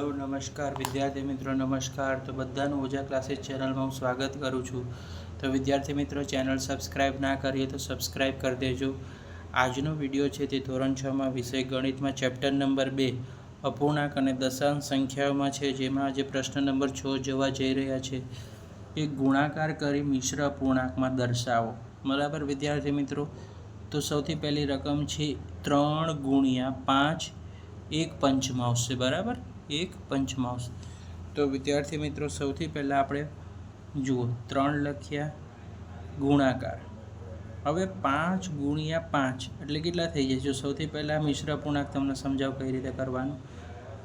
Hello નમસ્કાર વિદ્યાર્થી મિત્રો, નમસ્કાર. તો બધાનું ઓજા ક્લાસીસ ચેનલમાં હું સ્વાગત કરું છું. તો વિદ્યાર્થી મિત્રો, ચેનલ સબસ્ક્રાઈબ ના કરીએ તો સબસ્ક્રાઈબ કરી દેજો. આજનો વિડીયો છે તે ધોરણ 6માં વિષય ગણિતમાં ચેપ્ટર નંબર 2 અપૂર્ણાંક અને દશાંશ સંખ્યાઓમાં છે, જેમાં આજે પ્રશ્ન નંબર 6 જોવા જઈ રહ્યા છે. એક ગુણાકાર કરી મિશ્ર અપૂર્ણાંકમાં દર્શાવો. બરાબર વિદ્યાર્થી મિત્રો, તો સૌથી પહેલી રકમ છે 3 ગુણ્યા 5 એક પંચમાંશ છે. બરાબર, એક પંચમાંશ. તો વિદ્યાર્થી મિત્રો, સૌથી પહેલાં આપણે જુઓ 3 લખ્યા ગુણાકાર. હવે 5 ગુણ્યા 5 એટલે કેટલા થઈ જાય? જો સૌથી પહેલાં મિશ્ર અપૂર્ણાંક તમને સમજાવ કઈ રીતે કરવાનું.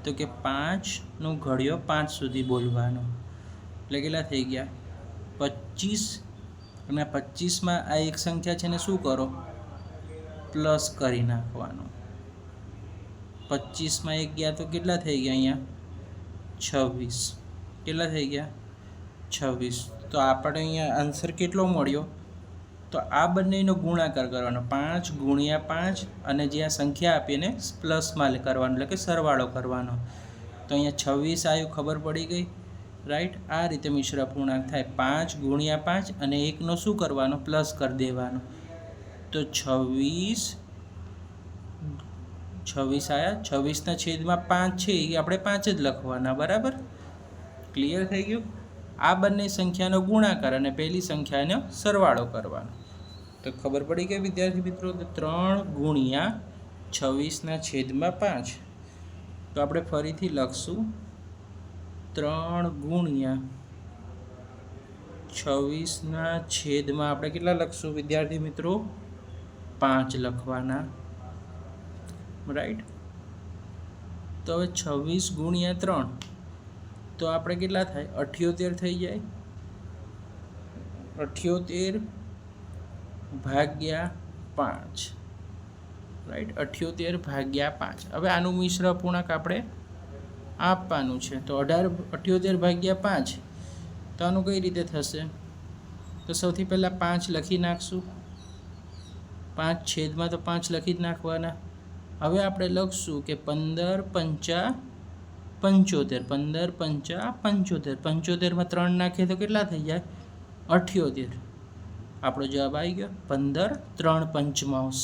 તો કે 5નો ઘડિયો 5 સુધી બોલવાનો એટલે કેટલા થઈ ગયા? 25. અને 25માં આ એક સંખ્યા છે ને શું કરો? પ્લસ કરી નાખવાનું. 25માં એક ગયા તો કેટલા થઈ ગયા? અહીંયા 26. કેટલા થઈ ગયા? 26. તો આપણે અહીંયા આન્સર કેટલો મળ્યો? તો આ બંનેનો ગુણાકાર કરવાનો, 5 ગુણ્યા 5, અને જે આ સંખ્યા આપી એને પ્લસમાં કરવાનો, એટલે કે સરવાળો કરવાનો. તો અહીંયા 26 આવ્યું, ખબર પડી ગઈ, રાઈટ? આ રીતે મિશ્ર અપૂર્ણાંક થાય. 5 ગુણ્યા 5 અને એકનો શું કરવાનો? પ્લસ કરી દેવાનો. તો 26 આવ્યા. 26ના છેદમાં 5 છે એ આપણે 5 જ લખવાના. બરાબર, ક્લિયર થઈ ગયું? આ બંને સંખ્યાનો ગુણાકાર અને પહેલી સંખ્યાનો સરવાળો કરવાનો. તો ખબર પડી ગઈ વિદ્યાર્થી મિત્રો? તો 3 ગુણ્યા 26ના છેદમાં 5. તો આપણે ફરીથી લખશું 3 ગુણ્યા 26ના છેદમાં આપણે કેટલા લખશું વિદ્યાર્થી મિત્રો? 5 લખવાના, રાઈટ? તો હવે 26 ગુણ્યા 3 તો આપણે કેટલા થાય? 78 થઈ જાય. 78 ભાગ્યા 5, રાઈટ? 78 ભાગ્યા 5. હવે આનું મિશ્ર અપૂર્ણાંક આપણે આપવાનું છે. તો 78 ભાગ્યા 5, તો આનું કઈ રીતે થશે? તો સૌથી પહેલાં 5 લખી નાખશું. 5 છેદમાં તો 5 લખી જ નાખવાના. હવે આપણે લખશું કે 15 પંચા 75. 15 પંચા 75. 75માં 3 નાખીએ તો કેટલા થઈ જાય? 78. આપણો જવાબ આવી ગયો 15 3 પંચમાંશ.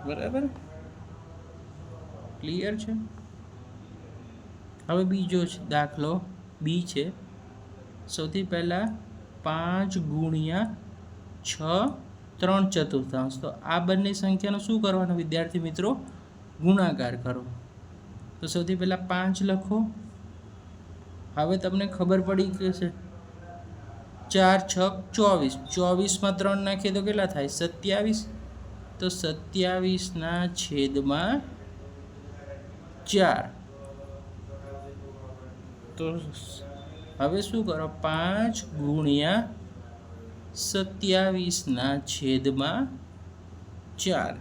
બરાબર, ક્લિયર છે? હવે બીજો દાખલો બી છે. સૌથી પહેલાં 5 ગુણ્યા 6 3/4. તો આ બંને સંખ્યાનો શું કરવાનો વિદ્યાર્થી મિત્રો? ગુણાકાર કરો. તો સૌથી પહેલાં 5 લખો. હવે તમને ખબર પડી જશે 4 6 24. 24માં 3 નાખીએ તો કેટલા થાય? 27. તો 27ના છેદમાં 4. તો હવે શું કરો? 5 ગુણ્યા 27ના છેદમાં 4.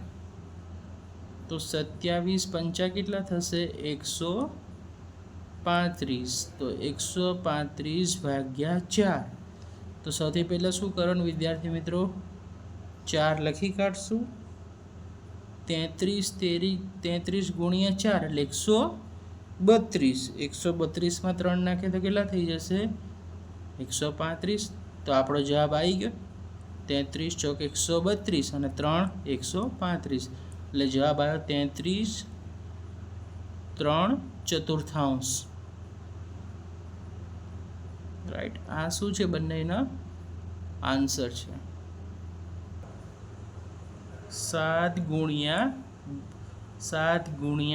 તો 27 પંચા કેટલા થશે? 135. તો 135 ભાગ્યા 4. તો સૌથી પહેલાં શું કરવાનું વિદ્યાર્થી મિત્રો? 4 લખી કાઢશું. 33 ગુણ્યા 4 એટલે 132. 132માં 3 નાખે તો કેટલા થઈ જશે? 135. તો આપણો જવાબ આવી ગયો 33 ચોક 132 અને 3 135. એટલે જવાબ આવ્યો 33 3/4. રાઈટ? આ શું છે? બંનેના આન્સર છે. 7 ગુણ્યા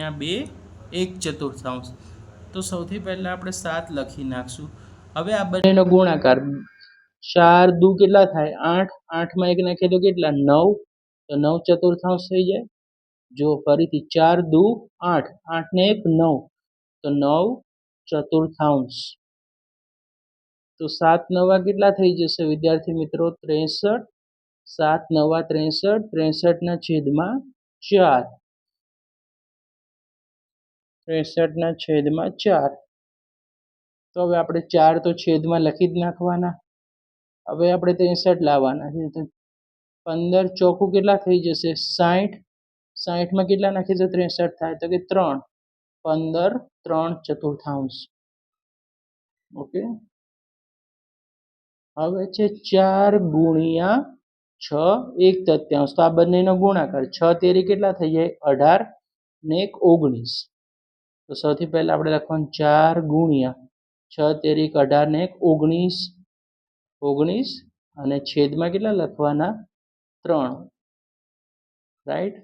2 1/4. તો સૌથી પહેલાં આપણે 7 લખી નાખશું. હવે આ બંનેનો ગુણાકાર 4 દુ કેટલા થાય? 8. 8માં 1 નાખીએ તો કેટલા? 9. તો 9/4 થઈ જાય. જો ફરીથી 4 દુ 8, 8 ને 1 9, તો 9/4. તો 7 નવા કેટલા થઈ જશે વિદ્યાર્થી મિત્રો? 63. 7 નવા 63. 63ના છેદમાં 4. 63ના છેદમાં 4. તો હવે આપણે 4 તો છેદમાં લખી જ નાખવાના. હવે આપણે 63 લાવવાના છે. તો 15 ચોકું કેટલા થઈ જશે? 60. 60માં કેટલા નાખીએ તો 63 થાય? તો કે 3. 15 3/4. ઓકે, હવે છે 4 ગુણ્યા 6 1/3. તો આ બંનેનો ગુણાકાર 6 તેરી કેટલા થઈ જાય? 18 ને 1 19. તો સૌથી પહેલા આપણે લખવાનું 4 ગુણ્યા 6 તેરી 18 ને 1 19 અને છેદમાં કેટલા લખવાના? 3. રાઈટ.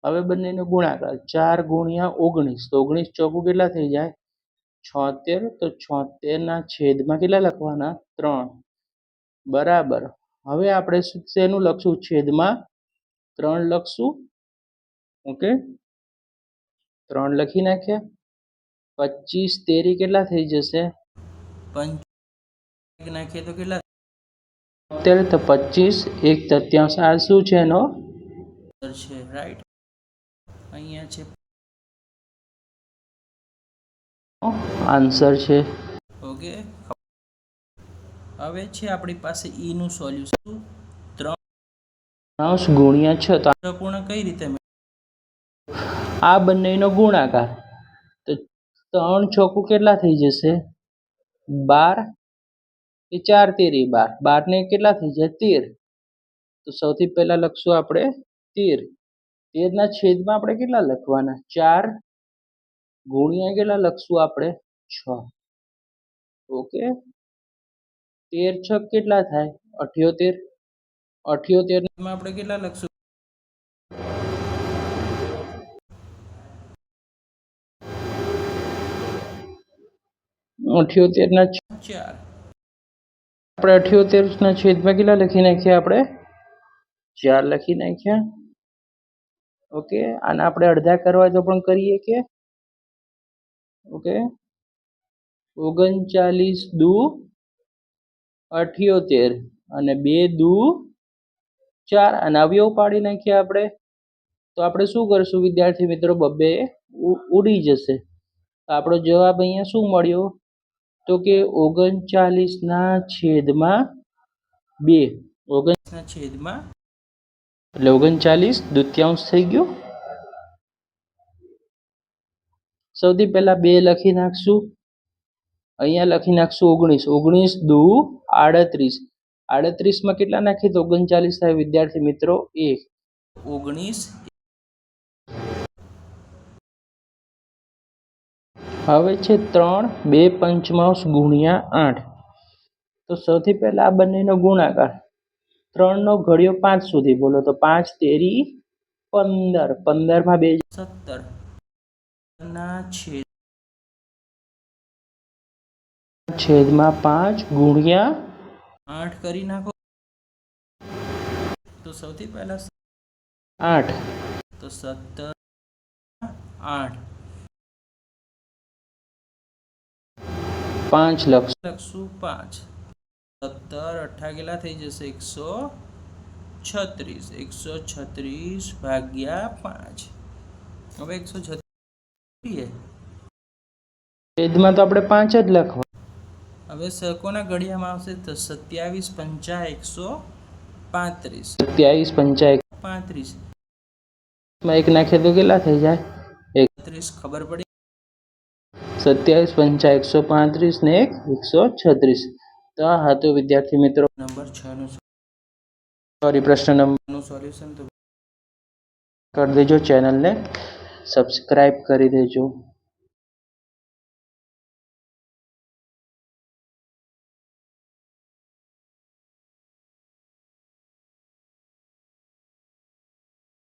હવે બંનેનો ગુણાકાર 4 ગુણ્યા 19. તો 19 ચોકું કેટલા થઈ જાય? 76. તો 76 ના છેદમાં કેટલા લખવાના? 3. બરાબર. હવે આપણે શેનું લખશું? છેદમાં 3 લખશું. ઓકે, 3 લખી નાખ્યા. 25 તેરી કેટલા થઈ જશે? 5 નાખીએ તો કેટલા? 73. તો 25 1/3. આ શું છે? એનો છે. રાઈટ. અહીંયા છે આન્સર છે. ઓકે, હવે છે આપણી પાસે ઈ નું સોલ્યુશન 3 ગુણ્યા 6. તો પૂર્ણ કઈ રીતે? આ બંનેનો ગુણાકાર. તો 3 ચોકું કેટલા થઈ જશે? 12. એ 4 તેરી 12. 12 ને કેટલા થઈ જાય? 13. તો સૌથી પહેલા લખશું આપણે 13. 13 ના છેદમાં આપણે કેટલા લખવાના? 4 ગુણ્યા કેટલા લખશું આપણે? 6. ઓકે, 13 6 કેટલા થાય? 78. 78 માં આપણે કેટલા લખશું? 78 ના 4. આપણે 78 ના છેદમાં કેટલા લખી નાખ્યા? આપણે 4 લખી નાખ્યા. ઓકે, આને આપણે અડધા કરવા તો પણ કરીએ કે? ઓકે, 39 દુ 78 અને 2 દુ 4 અને અવયવ પાડી નાખીએ આપણે. તો આપણે શું કરશું વિદ્યાર્થી મિત્રો? બબ્બે ઉડી જશે. આપણો જવાબ અહીંયા શું મળ્યો? તો કે 39 ના છેદમાં 2. 39 ના છેદમાં એટલે 39 દૂત્યાંશ થઈ ગયું. સૌથી પહેલા 2 લખી નાખશું. અહીંયા લખી નાખશું 19. 19 દુ 38. 38 માં કેટલા નાખીએ તો 39 થાય વિદ્યાર્થી મિત્રો? 1. 19. હવે છે 3 2/5 ગુણ્યા 8. તો સૌથી પહેલા આ બંનેનો ગુણાકાર. 3 નો ઘડિયો 5 સુધી. બોલો તો 5 તેરી 15. 15 માં 2 17 ના છેદમાં 5 ગુણ્યા 8 કરી નાખો. તો સૌથી પહેલા 8. તો 17 8 5 લખશું. 5 17 8 કેટલા થઈ જશે? 136. 136 ભાગ્યા 5. હવે 136 છેદમાં તો આપણે 5 જ લખવા. હવે કોના ઘડિયામાં આવશે? તો 27 5 135. 27 5 135 માં 1 નાખીએ તો કેટલા થઈ જાય? 31. ખબર પડી? 27 5 135 ને 136. તો આ હતું વિદ્યાર્થી મિત્રો નંબર 6 નું પ્રશ્ન નંબરનું સોલ્યુશન. તો કરી દેજો, ચેનલને સબસ્ક્રાઇબ કરી દેજો.